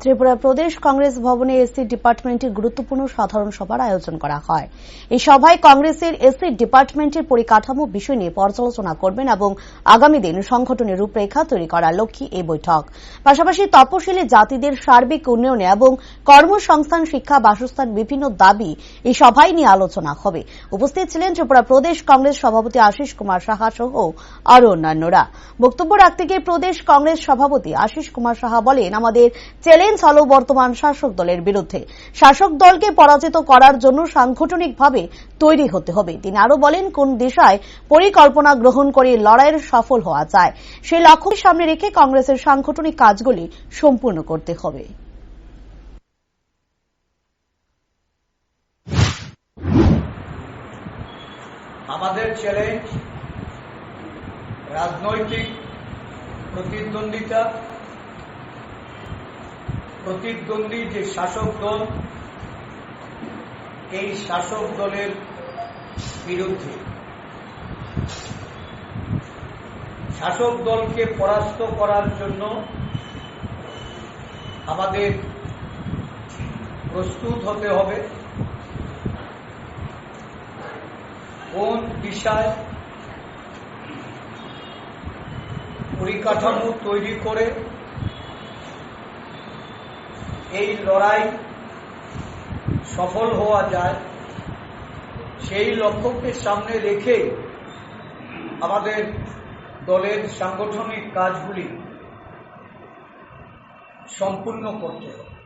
ত্রিপুরা প্রদেশ কংগ্রেস ভবনে এসসি ডিপার্টমেন্টের গুরুত্বপূর্ণ সাধারণ সভার আয়োজন করা হয়। এই সভায় কংগ্রেসের এসসি ডিপার্টমেন্টের পরিকাঠামো বিষয় নিয়ে পর্যালোচনা করবেন এবং আগামী দিন সংগঠনের রূপরেখা তৈরি করার লক্ষ্যে এই বৈঠক। পাশাপাশি তপশিলি জাতিদের সার্বিক উন্নয়নে এবং কর্মসংস্থান, শিক্ষা, বাসস্থান বিভিন্ন দাবি এই সভায় নিয়ে আলোচনা হবে। উপস্থিত ছিলেন ত্রিপুরা প্রদেশ কংগ্রেস সভাপতি আশিস কুমার সাহা সহ আরো অন্যান্যরা। বক্তব্য রাখতে গিয়ে প্রদেশ কংগ্রেস সভাপতি আশিস কুমার সাহা বলেন, আমাদের চ্যালেঞ্জ হলো বর্তমান শাসক দলের বিরুদ্ধে। শাসক দলকে পরাজিত করার জন্য সাংগঠনিকভাবে তৈরি হতে হবে। তিনি আরো বলেন, কোন দিশায় পরিকল্পনা গ্রহণ করে লড়াইয়ের সফল হওয়া যায় সেই লক্ষ্য সামনে রেখে কংগ্রেসের সাংগঠনিক কাজগুলি সম্পূর্ণ করতে হবে। আমাদের চ্যালেঞ্জ রাজনৈতিক প্রতিদ্বন্দ্বী যে শাসক দল, এই শাসক দলের বিরুদ্ধে শাসক দলকে পরাস্ত করার জন্য আমাদের প্রস্তুত হতে হবে। কোন দিশায় পরিকাঠামো তৈরি করে এই লড়াই সফল হওয়া যায় সেই লক্ষ্যকে সামনে রেখে আমাদের দলের সাংগঠনিক কাজগুলি সম্পূর্ণ করতে হবে।